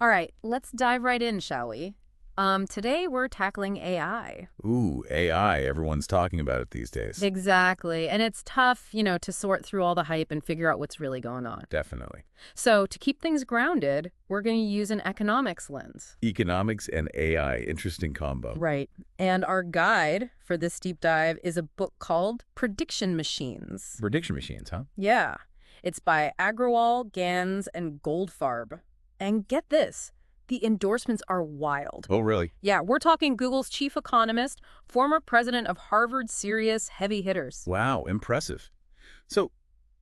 All right, let's dive right in, shall we? Today we're tackling AI. Ooh, AI. Everyone's talking about it these days. Exactly. And it's tough, to sort through all the hype and figure out what's really going on. Definitely. So, to keep things grounded, we're going to use an economics lens. Economics and AI. Interesting combo. Right. And our guide for this deep dive is a book called Prediction Machines. Prediction machines, huh? Yeah. It's by Agrawal, Gans, and Goldfarb. And get this, the endorsements are wild. Oh, really? Yeah, we're talking Google's chief economist, former president of Harvard's serious heavy hitters. Wow, impressive. So,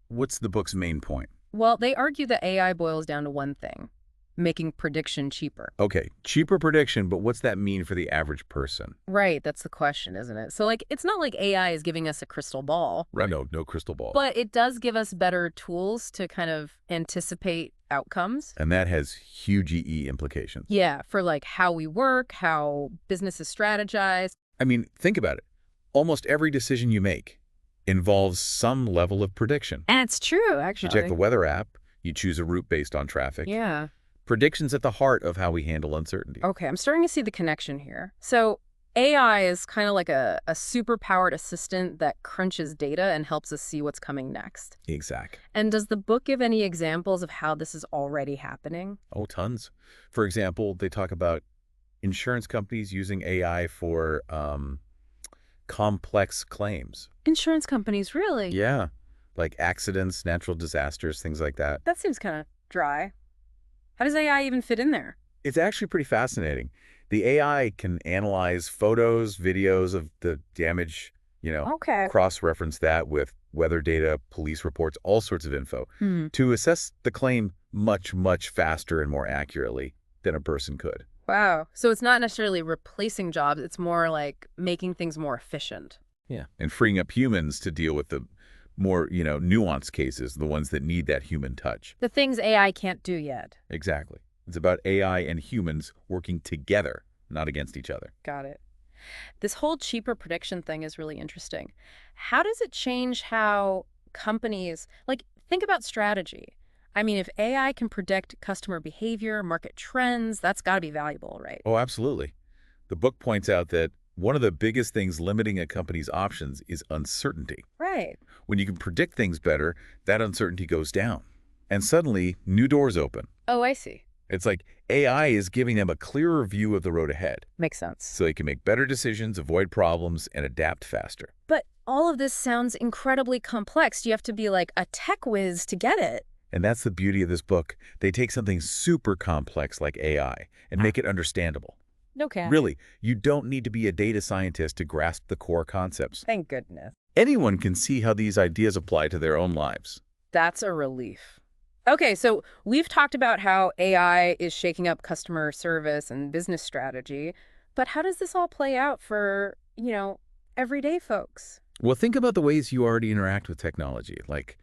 what's the book's main point? Well, they argue that AI boils down to one thing, making prediction cheaper. Okay, cheaper prediction, but what's that mean for the average person? Right, that's the question, isn't it? So, it's not like AI is giving us a crystal ball, Right, no crystal ball. but it does give us better tools to kind of anticipate outcomes. And that has huge EE implications. Yeah, for how we work, how businesses strategize. I mean, think about it. Almost every decision you make involves some level of prediction. And it's true, You actually. check the weather app, you choose a route based on traffic. Yeah. Prediction's at the heart of how we handle uncertainty. Okay, I'm starting to see the connection here. So AI is kind of like a super-powered assistant that crunches data and helps us see what's coming next. Exact. And does the book give any examples of how this is already happening? Oh, tons. For example, they talk about insurance companies using AI for complex claims. Insurance companies, really? Yeah, like accidents, natural disasters, things like that. That seems kind of dry. How does AI even fit in there? It's actually pretty fascinating. The AI can analyze photos, videos of the damage, Okay. cross-reference that with weather data, police reports, all sorts of info, Hmm. to assess the claim much, much faster and more accurately than a person could. Wow. So it's not necessarily replacing jobs, it's more like making things more efficient. Yeah. And freeing up humans to deal with the more, nuanced cases, the ones that need that human touch. The things AI can't do yet. Exactly. It's about AI and humans working together, not against each other. Got it. This whole cheaper prediction thing is really interesting. How does it change how companies, think about strategy? I mean, if AI can predict customer behavior, market trends, that's got to be valuable, right? Oh, absolutely. The book points out that one of the biggest things limiting a company's options is uncertainty. Right. When you can predict things better, that uncertainty goes down. And suddenly, new doors open. Oh, I see. It's like AI is giving them a clearer view of the road ahead, Makes sense. so they can make better decisions, avoid problems, and adapt faster. But all of this sounds incredibly complex. You have to be like a tech whiz to get it. And that's the beauty of this book. They take something super complex like AI and make it understandable. Okay. Really, you don't need to be a data scientist to grasp the core concepts. Thank goodness. Anyone can see how these ideas apply to their own lives. That's a relief. Okay, so we've talked about how AI is shaking up customer service and business strategy, but how does this all play out for, everyday folks? Well, think about the ways you already interact with technology, like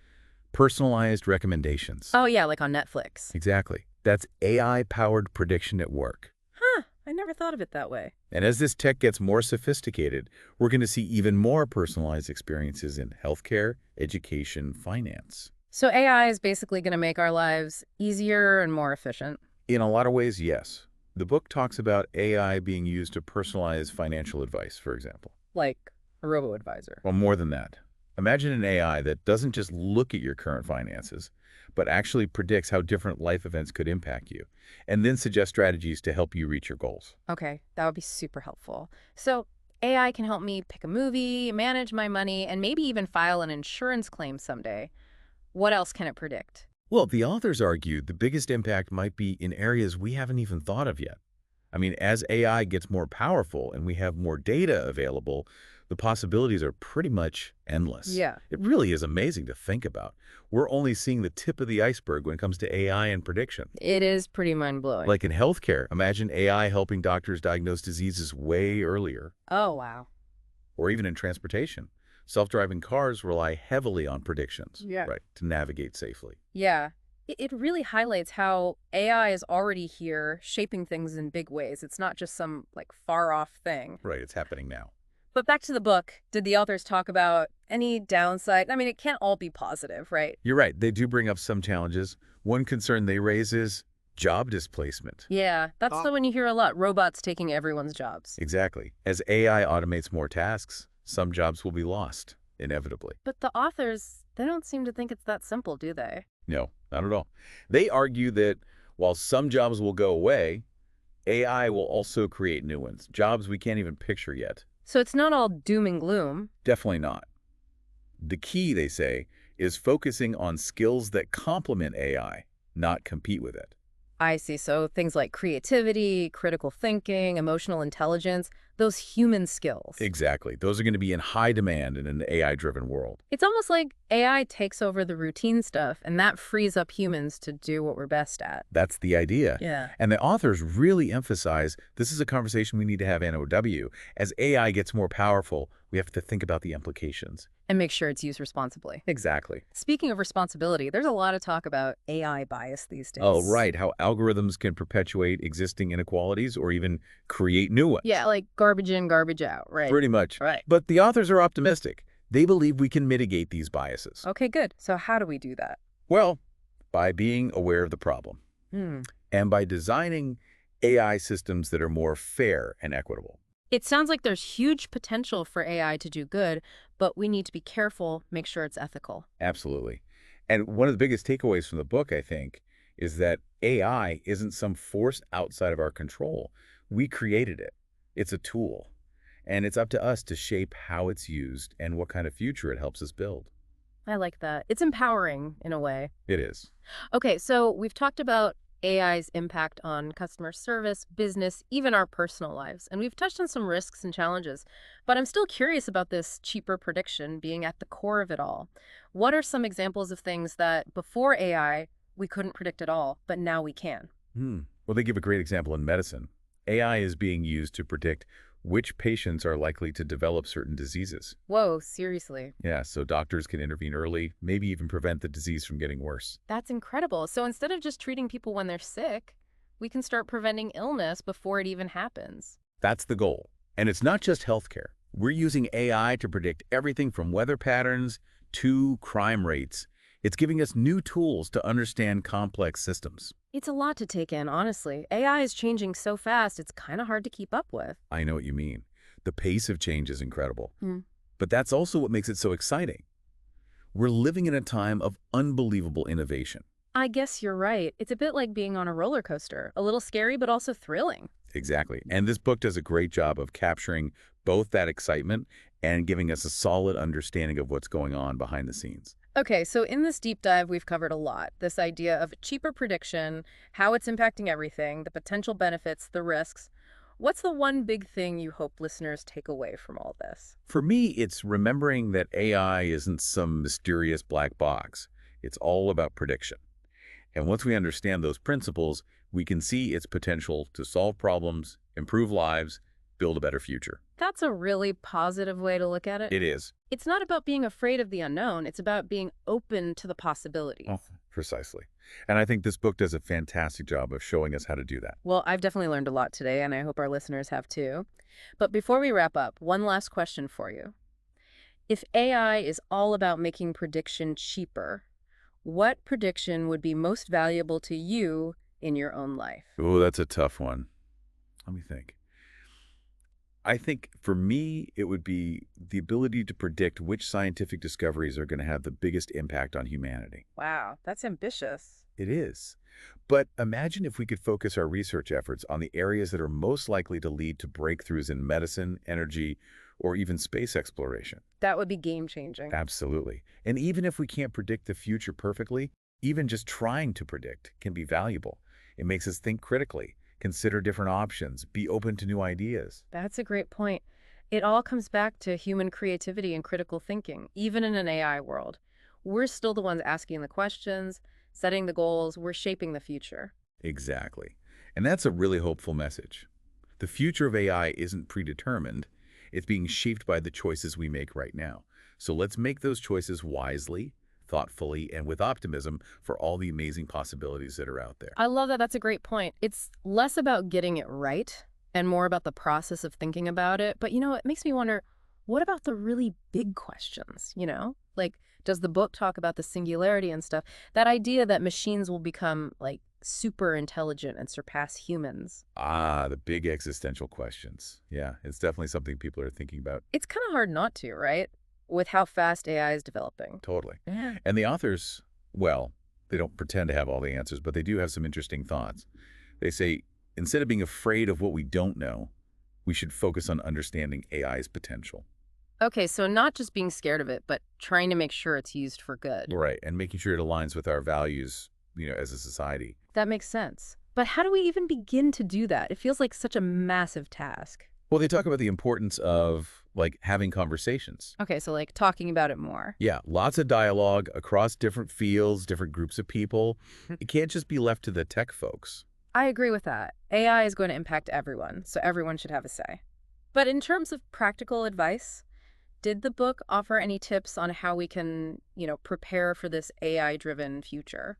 personalized recommendations. Oh, yeah, like on Netflix. Exactly. That's AI-powered prediction at work. Huh, I never thought of it that way. And as this tech gets more sophisticated, we're going to see even more personalized experiences in healthcare, education, finance. So AI is basically going to make our lives easier and more efficient. In a lot of ways, yes. The book talks about AI being used to personalize financial advice, for example. Like a robo-advisor. Well, more than that. Imagine an AI that doesn't just look at your current finances, but actually predicts how different life events could impact you, and then suggests strategies to help you reach your goals. Okay, that would be super helpful. So AI can help me pick a movie, manage my money, and maybe even file an insurance claim someday. What else can it predict? Well, the authors argue the biggest impact might be in areas we haven't even thought of yet. I mean, as AI gets more powerful and we have more data available, the possibilities are pretty much endless. Yeah. It really is amazing to think about. We're only seeing the tip of the iceberg when it comes to AI and prediction. It is pretty mind-blowing. Like in healthcare, imagine AI helping doctors diagnose diseases way earlier. Oh, wow. Or even in transportation. Self-driving cars rely heavily on predictions, Yeah. right, to navigate safely. Yeah. It really highlights how AI is already here, shaping things in big ways. It's not just some, far-off thing. Right, it's happening now. But back to the book, did the authors talk about any downside? I mean, it can't all be positive, right? You're right, they do bring up some challenges. One concern they raise is Job displacement. Yeah, that's the one you hear a lot, robots taking everyone's jobs. Exactly. As AI automates more tasks, some jobs will be lost, inevitably. But the authors, they don't seem to think it's that simple, do they? No, not at all. They argue that while some jobs will go away, AI will also create new ones, jobs we can't even picture yet. So it's not all doom and gloom. Definitely not. The key, they say, is focusing on skills that complement AI, not compete with it. I see. So things like creativity, critical thinking, emotional intelligence, those human skills. Exactly. Those are going to be in high demand in an AI-driven world. It's almost like AI takes over the routine stuff, and that frees up humans to do what we're best at. That's the idea. Yeah. And the authors really emphasize this is a conversation we need to have NOW. As AI gets more powerful, we have to think about the implications. And make sure it's used responsibly. Exactly. Speaking of responsibility, there's a lot of talk about AI bias these days. Oh, right. How algorithms can perpetuate existing inequalities or even create new ones. Yeah, like garbage in, garbage out, right? Pretty much. Right. But the authors are optimistic. They believe we can mitigate these biases. Okay, good. So how do we do that? Well, by being aware of the problem and by designing AI systems that are more fair and equitable. It sounds like there's huge potential for AI to do good, but we need to be careful, make sure it's ethical. Absolutely. And one of the biggest takeaways from the book, I think, is that AI isn't some force outside of our control. We created it. It's a tool. And it's up to us to shape how it's used and what kind of future it helps us build. I like that. It's empowering in a way. It is. Okay, so we've talked about AI's impact on customer service, business, even our personal lives. And we've touched on some risks and challenges. But I'm still curious about this cheaper prediction being at the core of it all. What are some examples of things that before AI we couldn't predict at all, but now we can? Well, they give a great example in medicine. AI is being used to predict which patients are likely to develop certain diseases. Whoa, seriously. Yeah, so doctors can intervene early, maybe even prevent the disease from getting worse. That's incredible. So instead of just treating people when they're sick, we can start preventing illness before it even happens. That's the goal. And it's not just healthcare. We're using AI to predict everything from weather patterns to crime rates. It's giving us new tools to understand complex systems. It's a lot to take in, honestly. AI is changing so fast, it's kind of hard to keep up with. I know what you mean. The pace of change is incredible. Hmm. But that's also what makes it so exciting. We're living in a time of unbelievable innovation. I guess you're right. It's a bit like being on a roller coaster. A little scary, but also thrilling. Exactly. And this book does a great job of capturing both that excitement and giving us a solid understanding of what's going on behind the scenes. Okay, so in this deep dive, we've covered a lot. This idea of cheaper prediction, how it's impacting everything, the potential benefits, the risks. What's the one big thing you hope listeners take away from all this? For me, it's remembering that AI isn't some mysterious black box. It's all about prediction. And once we understand those principles, we can see its potential to solve problems, improve lives, build a better future. That's a really positive way to look at it. It is. It's not about being afraid of the unknown. It's about being open to the possibilities. Oh, precisely. And I think this book does a fantastic job of showing us how to do that. Well, I've definitely learned a lot today, and I hope our listeners have too. But before we wrap up, one last question for you. If AI is all about making prediction cheaper, what prediction would be most valuable to you in your own life? Oh, that's a tough one. Let me think. I think for me, it would be the ability to predict which scientific discoveries are going to have the biggest impact on humanity. Wow, that's ambitious. It is. But imagine if we could focus our research efforts on the areas that are most likely to lead to breakthroughs in medicine, energy, or even space exploration. That would be game-changing. Absolutely. And even if we can't predict the future perfectly, even just trying to predict can be valuable. It makes us think critically, consider different options, be open to new ideas. That's a great point. It all comes back to human creativity and critical thinking, even in an AI world. We're still the ones asking the questions, setting the goals, we're shaping the future. Exactly. And that's a really hopeful message. The future of AI isn't predetermined. It's being shaped by the choices we make right now. So let's make those choices wisely, thoughtfully, and with optimism for all the amazing possibilities that are out there. I love that. That's a great point. It's less about getting it right and more about the process of thinking about it. But, it makes me wonder, what about the really big questions, Like, does the book talk about the singularity and stuff? That idea that machines will become, like, super intelligent and surpass humans? Ah, the big existential questions. Yeah, it's definitely something people are thinking about. It's kind of hard not to, right? With how fast AI is developing. Totally. Yeah. And the authors, well, they don't pretend to have all the answers, but they do have some interesting thoughts. They say, instead of being afraid of what we don't know, we should focus on understanding AI's potential. Okay, so not just being scared of it, but trying to make sure it's used for good. Right. And making sure it aligns with our values, as a society. That makes sense. But how do we even begin to do that? It feels like such a massive task. Well, they talk about the importance of, like, having conversations. Okay, so like talking about it more. Yeah, lots of dialogue across different fields, different groups of people. Hmm. It can't just be left to the tech folks. I agree with that. AI is going to impact everyone, so everyone should have a say. But in terms of practical advice, did the book offer any tips on how we can, prepare for this AI-driven future?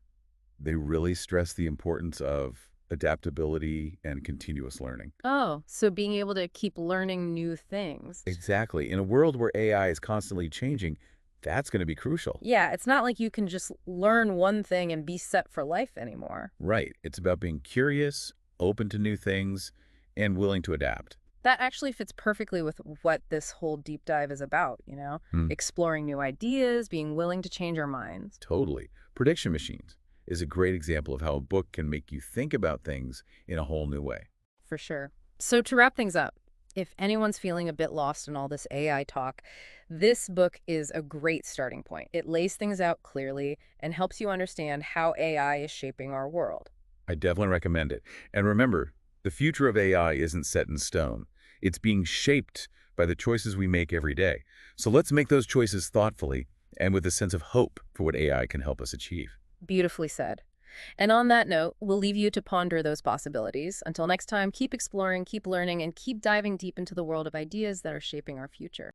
They really stress the importance of adaptability and continuous learning. Oh, so being able to keep learning new things. Exactly. In a world where AI is constantly changing, that's going to be crucial. Yeah, it's not like you can just learn one thing and be set for life anymore. Right. It's about being curious, open to new things, and willing to adapt. That actually fits perfectly with what this whole deep dive is about, Hmm. exploring new ideas, being willing to change our minds. Totally. Prediction machines is a great example of how a book can make you think about things in a whole new way. For sure. So to wrap things up, if anyone's feeling a bit lost in all this AI talk, this book is a great starting point. It lays things out clearly and helps you understand how AI is shaping our world. I definitely recommend it. And remember, the future of AI isn't set in stone. It's being shaped by the choices we make every day. So let's make those choices thoughtfully and with a sense of hope for what AI can help us achieve. Beautifully said. And on that note, we'll leave you to ponder those possibilities. Until next time, keep exploring, keep learning, and keep diving deep into the world of ideas that are shaping our future.